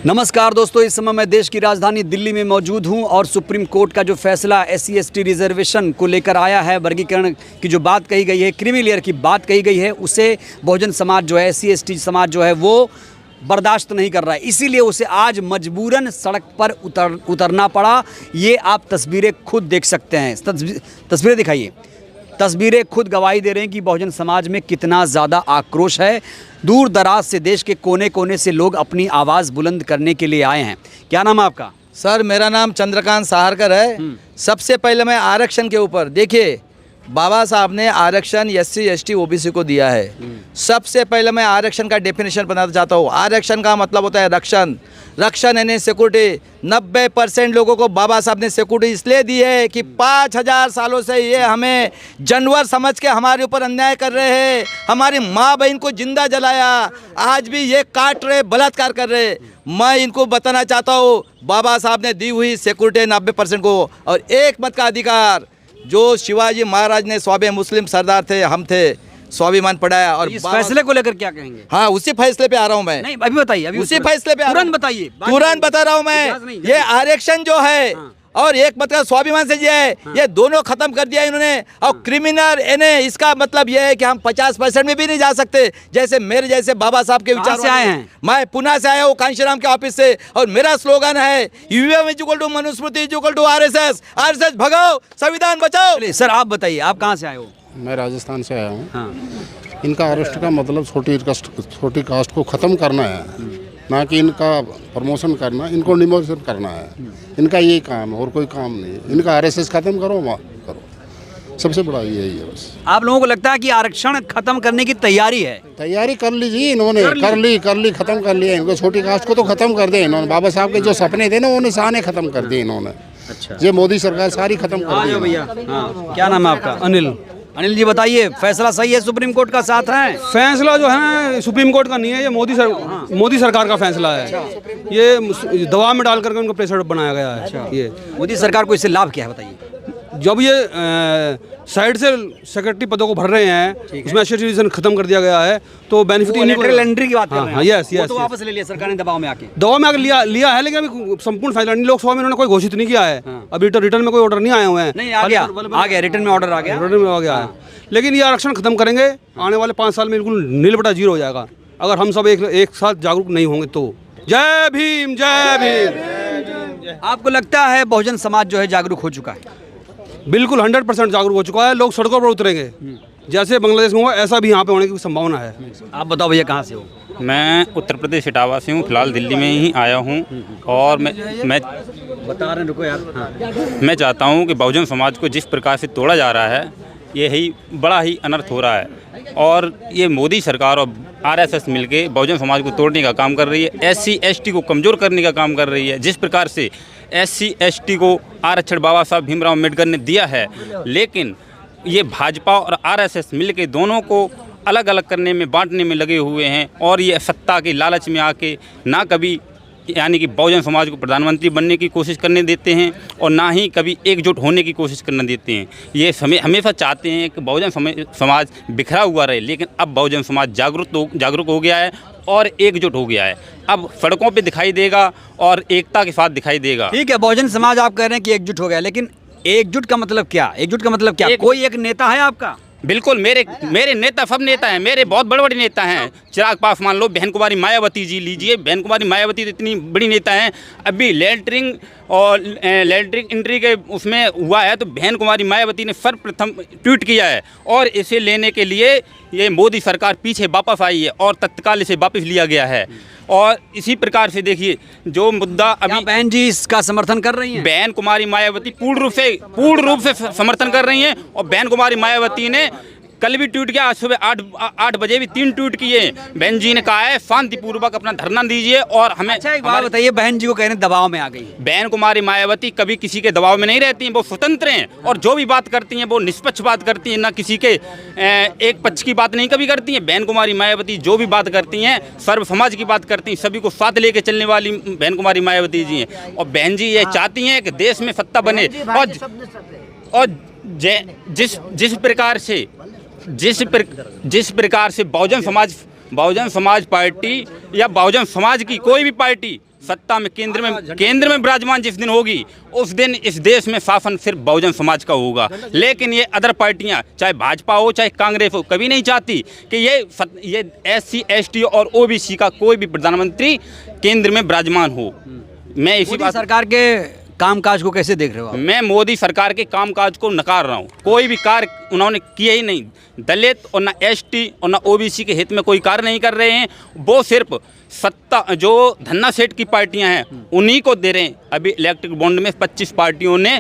नमस्कार दोस्तों, इस समय मैं देश की राजधानी दिल्ली में मौजूद हूं और सुप्रीम कोर्ट का जो फैसला SC/ST रिजर्वेशन को लेकर आया है, वर्गीकरण की जो बात कही गई है, क्रीमी लेयर की बात कही गई है, उसे बहुजन समाज जो है, SC/ST समाज जो है वो बर्दाश्त नहीं कर रहा है। इसीलिए उसे आज मजबूरन सड़क पर उतरना पड़ा। ये आप तस्वीरें खुद देख सकते हैं। तस्वीरें दिखाइए। तस्वीरें खुद गवाही दे रहे हैं कि बहुजन समाज में कितना ज़्यादा आक्रोश है। दूर दराज से, देश के कोने कोने से लोग अपनी आवाज़ बुलंद करने के लिए आए हैं। क्या नाम है आपका? सर, मेरा नाम चंद्रकांत सहारकर है। सबसे पहले मैं आरक्षण के ऊपर, देखिए बाबा साहब ने आरक्षण SC/ST OBC को दिया है। सबसे पहले मैं आरक्षण का डेफिनेशन बनाना चाहता हूँ। आरक्षण का मतलब होता है रक्षण। रक्षण यानी सिक्योरिटी। 90% लोगों को बाबा साहब ने सिक्योरिटी इसलिए दी है कि 5000 सालों से ये हमें जानवर समझ के हमारे ऊपर अन्याय कर रहे हैं। हमारी माँ बहन को जिंदा जलाया, आज भी ये काट रहे, बलात्कार कर रहे। मैं इनको बताना चाहता हूँ, बाबा साहब ने दी हुई सिक्योरिटी 90% को और एक मत का अधिकार जो शिवाजी महाराज ने, स्वाभिमान मुस्लिम सरदार थे, हम थे, स्वाभिमान पढ़ाया। और इस फैसले को लेकर क्या कहेंगे? हाँ, उसी फैसले पे आ रहा हूँ मैं। नहीं, अभी बताइए। अभी उसी फैसले पे तुरंत बताइए। तुरंत बता रहा हूँ मैं। ये आरक्षण जो है और एक मत का स्वाभिमान से जो है, ये दोनों खत्म कर दिया इन्होंने। और क्रिमिनल इन्हें, इसका मतलब ये है कि हम 50% में भी नहीं जा सकते। जैसे मेरे जैसे बाबा साहब के विचार से आए हैं। मैं पुणे से आया हूँ, कांशीराम के ऑफिस से, और मेरा स्लोगन है UVM = मनुस्मृति = RSS। RSS भगाओ, संविधान बचाओ। सर आप बताइए, आप कहाँ से आए हो? मैं राजस्थान से आया हूँ। हाँ। इनका अरेस्ट का मतलब छोटी कास्ट को ख़त्म करना है, ना कि इनका प्रमोशन करना, इनको डिमोशन करना है। इनका यही काम है और कोई काम नहीं। इनका RSS ख़त्म करो, करो। सबसे बड़ा यही है बस। आप लोगों को लगता है कि आरक्षण खत्म करने की तैयारी है? तैयारी कर लीजिए इन्होंने, कर ली ख़त्म कर लिया। इनको छोटी कास्ट को तो ख़त्म कर दे इन्होंने। बाबा साहब के जो सपने थे ना, वो निशाने ख़त्म कर दिए इन्होंने। अच्छा, ये मोदी सरकार सारी ख़त्म कर दी भैया। हाँ, क्या नाम है आपका? अनिल। अनिल जी बताइए, फैसला सही है? सुप्रीम कोर्ट का साथ है? फैसला जो है सुप्रीम कोर्ट का नहीं है, ये मोदी सरकार का फैसला है। ये दबाव में डाल करके उनको प्रेशर बनाया गया है। ये मोदी सरकार को इससे लाभ क्या है बताइए? जब ये साइड से सेक्रेटरी पदों को भर रहे हैं, उसमें SC/ST खत्म कर दिया गया है, तो बेनिफिट लेटरल एंट्री की बात कर रहे हैं। यस, वो तो वापस ले लिया सरकार ने दबाव में आके। दवा में आकर लिया है, लेकिन अभी संपूर्ण फैसला नहीं। लोकसभा में इन्होंने कोई घोषित नहीं किया है। अभी रिटर्न में कोई ऑर्डर नहीं आए हुए हैं। नहीं, आ गया रिटर्न में ऑर्डर आ गया। रिटर्न में आ गया है, लेकिन ये आरक्षण खत्म करेंगे। आने वाले 5 साल में बिल्कुल नील बटा जीरो हो जाएगा अगर हम सब एक साथ जागरूक नहीं होंगे तो। जय भीम, जय भीम। आपको लगता है बहुजन समाज जो है जागरूक हो चुका है? बिल्कुल 100% जागरूक हो चुका है। लोग सड़कों पर उतरेंगे, जैसे बांग्लादेश में हुआ ऐसा भी यहाँ पे होने की संभावना है। आप बताओ भैया, कहाँ से हो? मैं उत्तर प्रदेश इटावा से हूँ, फिलहाल दिल्ली में ही आया हूँ। और मैं बता रहे, रुको यार। हाँ। मैं चाहता हूँ कि बहुजन समाज को जिस प्रकार से तोड़ा जा रहा है, यही बड़ा ही अनर्थ हो रहा है। और ये मोदी सरकार और RSS मिलके बहुजन समाज को तोड़ने का काम कर रही है। SC/ST को कमज़ोर करने का काम कर रही है। जिस प्रकार से SC/ST को आरक्षण बाबा साहब भीमराव अम्बेडकर ने दिया है, लेकिन ये भाजपा और RSS मिलके दोनों को अलग अलग करने में, बांटने में लगे हुए हैं। और ये सत्ता के लालच में आके ना कभी यानी कि बहुजन समाज को प्रधानमंत्री बनने की कोशिश करने देते हैं और ना ही कभी एकजुट होने की कोशिश करने देते हैं। ये हमेशा चाहते हैं कि बहुजन समाज बिखरा हुआ रहे, लेकिन अब बहुजन समाज जागरूक हो गया है और एकजुट हो गया है। अब सड़कों पे दिखाई देगा और एकता के साथ दिखाई देगा। ठीक है, बहुजन समाज आप कह रहे हैं कि एकजुट हो गया, लेकिन एकजुट का मतलब क्या? एकजुट का मतलब क्या? कोई एक नेता है आपका? बिल्कुल, मेरे नेता सब नेता हैं। मेरे बहुत बड़े बड़े नेता हैं। चिराग पासवान लो, बहन कुमारी मायावती जी लीजिए। बहन कुमारी मायावती तो इतनी बड़ी नेता हैं। अभी लेटरिंग एंट्री के उसमें हुआ है, तो बहन कुमारी मायावती ने सर्वप्रथम ट्वीट किया है और इसे लेने के लिए ये मोदी सरकार पीछे वापस आई है और तत्काल इसे वापस लिया गया है। और इसी प्रकार से देखिए, जो मुद्दा अभी बहन जी इसका समर्थन कर रही हैं? बहन कुमारी मायावती पूर्ण रूप से समर्थन कर रही हैं। और बहन कुमारी मायावती ने कल भी ट्वीट किया, आज सुबह 8 बजे भी 3 ट्वीट किए। बहन जी ने कहा है शांतिपूर्वक अपना धरना दीजिए और हमें। अच्छा, एक बात बताइए, बहन जी को कह रहे हैं दबाव में आ गई। बहन कुमारी मायावती कभी किसी के दबाव में नहीं रहती हैं। वो स्वतंत्र हैं और जो भी बात करती हैं वो निष्पक्ष बात करती हैं, ना किसी के एक पक्ष की बात नहीं कभी करती हैं। बहन कुमारी मायावती जो भी बात करती हैं, सर्व समाज की बात करती हैं, सभी को साथ लेके चलने वाली बहन कुमारी मायावती जी हैं। और बहन जी ये चाहती हैं कि देश में सत्ता बने। और जिस प्रकार से बहुजन समाज पार्टी या बहुजन समाज की कोई भी पार्टी सत्ता में केंद्र में विराजमान जिस दिन होगी उस दिन इस देश में शासन सिर्फ बहुजन समाज का होगा। लेकिन ये अदर पार्टियां, चाहे भाजपा हो चाहे कांग्रेस हो, कभी नहीं चाहती कि ये SC ST और OBC का कोई भी प्रधानमंत्री केंद्र में विराजमान हो। मैं इसी मोदी बात सरकार के कामकाज को कैसे देख रहे हो आप? मैं मोदी सरकार के कामकाज को नकार रहा हूँ। कोई भी कार्य उन्होंने किए ही नहीं। दलित और ना ST और ना OBC के हित में कोई कार्य नहीं कर रहे हैं। वो सिर्फ सत्ता जो धन्ना सेठ की पार्टियां हैं उन्हीं को दे रहे हैं। अभी इलेक्ट्रिक बॉन्ड में 25 पार्टियों ने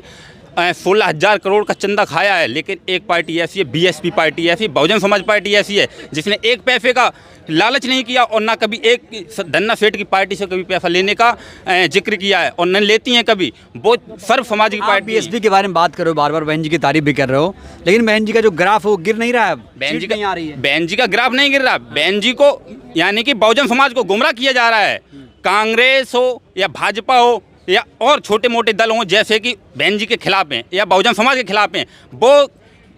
16,000 करोड़ का चंदा खाया है। लेकिन एक पार्टी ऐसी है, BSP पार्टी ऐसी, बहुजन समाज पार्टी ऐसी है जिसने एक पैसे का लालच नहीं किया और ना कभी एक धन्ना सेठ की पार्टी से कभी पैसा लेने का जिक्र किया है और न लेती हैं कभी। वो सर्व समाज की पार्टी। BSP के बारे में बात करो, बार बार बहन जी की तारीफ भी कर रहे हो, लेकिन बहन जी का जो ग्राफ है वो गिर नहीं रहा है। बहन जी नहीं आ रही है। बहन जी का ग्राफ नहीं गिर रहा। बहन जी को यानी कि बहुजन समाज को गुमराह किया जा रहा है। कांग्रेस हो या भाजपा हो या और छोटे मोटे दल हों जैसे कि बहन जी के खिलाफ हैं या बहुजन समाज के खिलाफ हैं, वो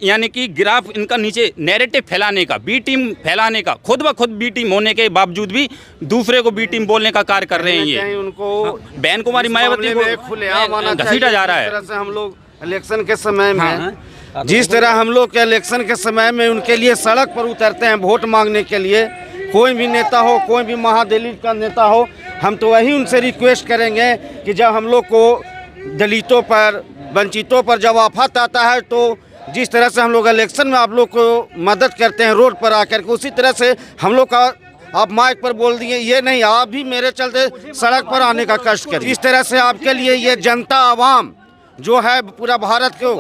यानी कि ग्राफ इनका नीचे नैरेटिव फैलाने का, बी टीम फैलाने का, खुद ब खुद बी टीम होने के बावजूद भी दूसरे को बी टीम बोलने का कार्य कर रहे हैं। ये उनको बहन कुमारी मायावती को घसीटा जा रहा है। जिस तरह से हम लोग इलेक्शन के समय में जिस तरह हम लोग के इलेक्शन के समय में उनके लिए सड़क पर उतरते हैं वोट मांगने के लिए, कोई भी नेता हो, कोई भी महादलित का नेता हो, हम तो वही उनसे रिक्वेस्ट करेंगे कि जब हम लोग को दलितों पर, वंचितों पर जब आफत आता है तो जिस तरह से हम लोग इलेक्शन में आप लोग को मदद करते हैं रोड पर आकर के, उसी तरह से हम लोग का आप माइक पर बोल दिए ये नहीं, आप भी मेरे चलते सड़क पर आने का कष्ट करिए। इस तरह से आपके लिए ये जनता आवाम जो है पूरा भारत को,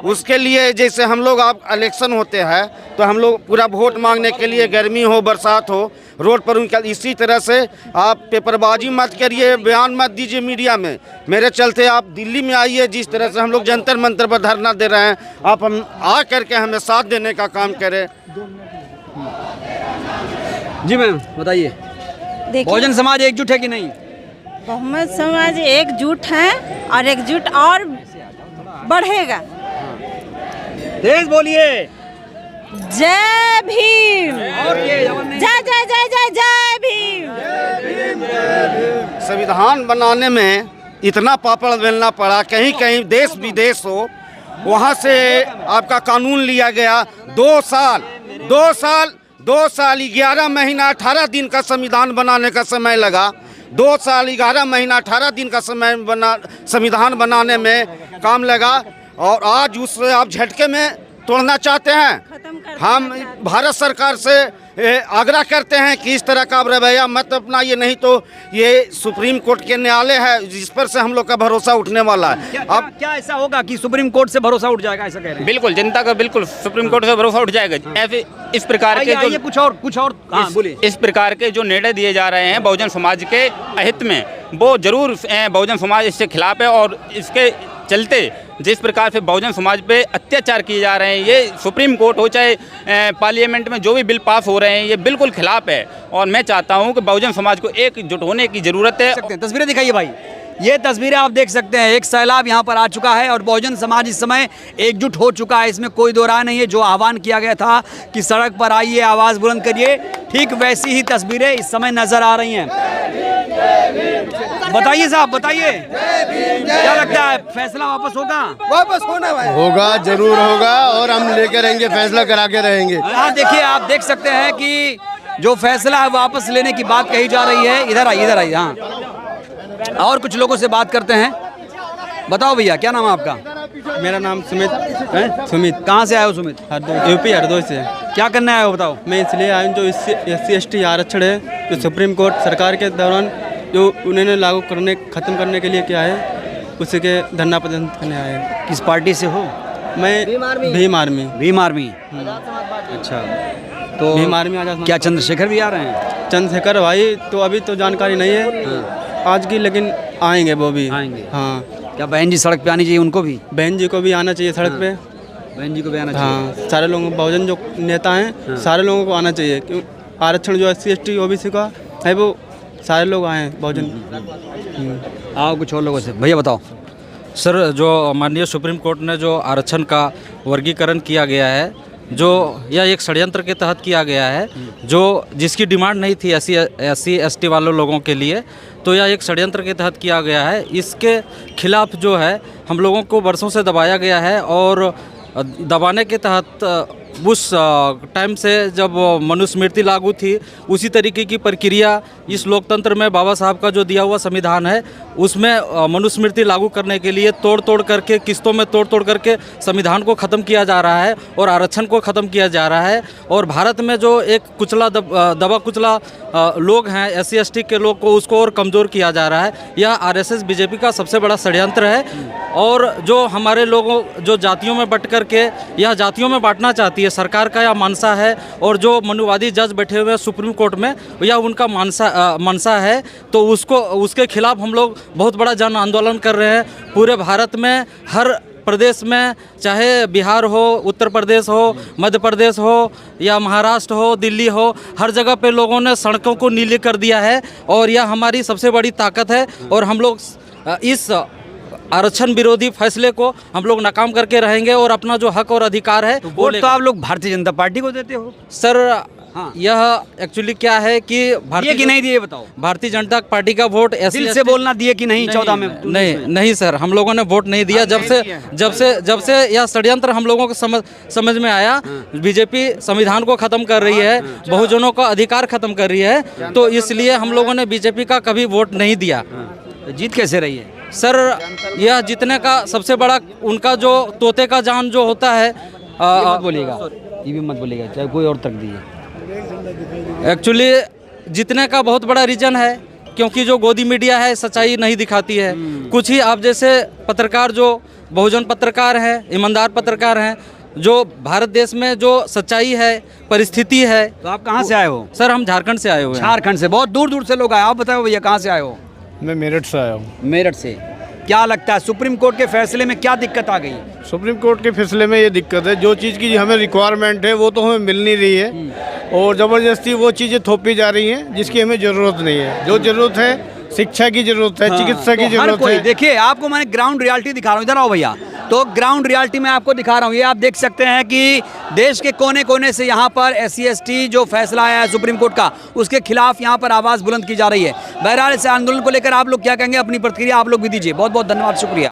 उसके लिए जैसे हम लोग आप इलेक्शन होते हैं तो हम लोग पूरा वोट मांगने के लिए गर्मी हो बरसात हो रोड पर उनका, इसी तरह से आप पेपरबाजी मत करिए, बयान मत दीजिए मीडिया में। मेरे चलते आप दिल्ली में आइए, जिस तरह से हम लोग जंतर मंतर पर धरना दे रहे हैं, आप हम आ करके हमें साथ देने का काम करें। जी मैम बताइए, बहुजन समाज एकजुट है कि नहीं? बहुमत समाज एकजुट है और एकजुट और बढ़ेगा। तेज बोलिए। जय भीम। और ये जय जय जय जय जय भीम। संविधान बनाने में इतना पापड़ बेलना पड़ा, कहीं कहीं देश विदेश हो वहाँ से आपका कानून लिया गया। 2 साल 11 महीना 18 दिन का संविधान बनाने का समय लगा। 2 साल 11 महीना 18 दिन का समय संविधान बनाने में काम लगा और आज उससे आप झटके में तोड़ना चाहते हैं। हम भारत सरकार से आग्रह करते हैं कि इस तरह का रवैया मत अपनाइए, नहीं तो ये सुप्रीम कोर्ट के न्यायालय है जिस पर से हम लोग का भरोसा उठने वाला है। अब क्या ऐसा होगा कि सुप्रीम कोर्ट से भरोसा उठ जाएगा, ऐसा कह रहे हैं? बिल्कुल, जनता का बिल्कुल सुप्रीम कोर्ट से भरोसा उठ जाएगा। ऐसे इस प्रकार के जो कुछ और हाँ बोलिए। इस प्रकार के जो निर्णय दिए जा रहे हैं बहुजन समाज के अहित में, वो जरूर बहुजन समाज इससे खिलाफ है और इसके चलते जिस प्रकार से बहुजन समाज पे अत्याचार किए जा रहे हैं, ये सुप्रीम कोर्ट हो चाहे पार्लियामेंट में जो भी बिल पास हो रहे हैं, ये बिल्कुल खिलाफ है। और मैं चाहता हूं कि बहुजन समाज को एकजुट होने की ज़रूरत है। तस्वीरें दिखाइए भाई, ये तस्वीरें आप देख सकते हैं। एक सैलाब यहाँ पर आ चुका है और बहुजन समाज इस समय एकजुट हो चुका है, इसमें कोई दो राय नहीं है। जो आह्वान किया गया था कि सड़क पर आइए, आवाज़ बुलंद करिए, ठीक वैसी ही तस्वीरें इस समय नजर आ रही हैं। बताइए साहब, बताइए क्या लगता है, फैसला वापस होगा? वापस होगा, जरूर होगा और हम लेके रहेंगे, फैसला करा के रहेंगे। हाँ देखिए, आप देख सकते हैं कि जो फैसला है वापस लेने की बात कही जा रही है। इधर आइए। हाँ, और कुछ लोगों से बात करते हैं। बताओ भैया, क्या नाम है आपका? मेरा नाम सुमित है। सुमित। कहाँ से आए हो सुमित? यूपी हरदोई से। क्या करने आए हो बताओ? मैं इसलिए आया हूँ जो SC ST आरक्षण है जो सुप्रीम कोर्ट सरकार के दौरान जो उन्होंने लागू करने, ख़त्म करने के लिए किया है, उसी के धरना प्रदर्शन करने आए हैं। किस पार्टी से हो? मैं भीम आर्मी। अच्छा, तो भीम आर्मी आजाद। क्या चंद्रशेखर भी आ रहे हैं? चंद्रशेखर भाई तो अभी तो जानकारी नहीं है आज की, लेकिन आएंगे वो भी। आएंगे। हाँ। क्या बहन जी सड़क पे आनी चाहिए उनको भी? बहन जी को भी आना चाहिए सड़क पे। बहन जी को भी आना चाहिए। हाँ, सारे लोगों, बहुजन जो नेता हैं सारे लोगों को आना चाहिए, क्यों आरक्षण जो SC ST OBC का है वो सारे लोग आए हैं बहुजन। आओ कुछ और लोगों से। भैया बताओ। सर, जो माननीय सुप्रीम कोर्ट ने जो आरक्षण का वर्गीकरण किया गया है, जो यह एक षड्यंत्र के तहत किया गया है, जो जिसकी डिमांड नहीं थी SC ST वालों लोगों के लिए, तो यह एक षड्यंत्र के तहत किया गया है। इसके खिलाफ जो है हम लोगों को वर्षों से दबाया गया है और दबाने के तहत उस टाइम से जब मनुस्मृति लागू थी उसी तरीके की प्रक्रिया इस लोकतंत्र में बाबा साहब का जो दिया हुआ संविधान है उसमें मनुस्मृति लागू करने के लिए तोड़ करके किस्तों में तोड़ करके संविधान को ख़त्म किया जा रहा है और आरक्षण को ख़त्म किया जा रहा है। और भारत में जो एक कुचला दबा कुचला लोग हैं SC ST के लोग को, उसको और कमज़ोर किया जा रहा है। यह RSS BJP का सबसे बड़ा षड्यंत्र है। और जो हमारे लोगों जो जातियों में बट करके यह जातियों में बांटना चाहती है, सरकार का यह मानसा है। और जो मनुवादी जज बैठे हुए हैं सुप्रीम कोर्ट में, यह उनका मनसा है। तो उसके खिलाफ हम लोग बहुत बड़ा जन आंदोलन कर रहे हैं। पूरे भारत में हर प्रदेश में, चाहे बिहार हो, उत्तर प्रदेश हो, मध्य प्रदेश हो या महाराष्ट्र हो, दिल्ली हो, हर जगह पे लोगों ने सड़कों को नीले कर दिया है। और यह हमारी सबसे बड़ी ताकत है। और हम लोग इस आरक्षण विरोधी फैसले को हम लोग नाकाम करके रहेंगे और अपना जो हक और अधिकार है वोट तो आप लोग भारतीय जनता पार्टी को देते हो सर। हाँ। यह एक्चुअली क्या है कि दिए कि नहीं दिए बताओ। भारतीय जनता पार्टी का वोट दिल से बोलना, दिए कि नहीं 14 में? नहीं सर, हम लोगों ने वोट नहीं दिया। जब से यह षड्यंत्र हम लोगों को समझ में आया, बीजेपी संविधान को खत्म कर रही है, बहुजनों का अधिकार खत्म कर रही है, तो इसलिए हम लोगों ने बीजेपी का कभी वोट नहीं दिया। जीत कैसे रही है सर? यह जीतने का सबसे बड़ा उनका जो तोते का जान जो होता है, मत बोलिएगा, ये भी मत बोलिएगा, चाहे कोई और तक दिए। एक्चुअली जीतने का बहुत बड़ा रीज़न है क्योंकि जो गोदी मीडिया है सच्चाई नहीं दिखाती है। कुछ ही आप जैसे पत्रकार जो बहुजन पत्रकार हैं, ईमानदार पत्रकार हैं, जो भारत देश में जो सच्चाई है, परिस्थिति है। तो आप कहाँ से आए हो? सर हम झारखंड से आए हुए हैं। झारखंड से? बहुत दूर दूर से लोग आए। आप बताओ भैया कहाँ से आए हो? मैं मेरठ से आया हूँ। मेरठ से। क्या लगता है सुप्रीम कोर्ट के फैसले में क्या दिक्कत आ गई? सुप्रीम कोर्ट के फैसले में ये दिक्कत है, जो चीज़ की हमें रिक्वायरमेंट है वो तो हमें मिल नहीं रही है और ज़बरदस्ती वो चीज़ें थोपी जा रही हैं जिसकी हमें ज़रूरत नहीं है। जो ज़रूरत है शिक्षा की ज़रूरत है, चिकित्सा की ज़रूरत है। देखिए आपको मैंने ग्राउंड रियलिटी दिखा रहा हूँ, इधर आओ भैया। तो ग्राउंड रियलिटी में आपको दिखा रहा हूँ, ये आप देख सकते हैं कि देश के कोने कोने से यहाँ पर SC ST जो फैसला आया है सुप्रीम कोर्ट का, उसके खिलाफ यहाँ पर आवाज़ बुलंद की जा रही है। बहरहाल इस आंदोलन को लेकर आप लोग क्या कहेंगे? अपनी प्रतिक्रिया आप लोग भी दीजिए। बहुत बहुत धन्यवाद, शुक्रिया।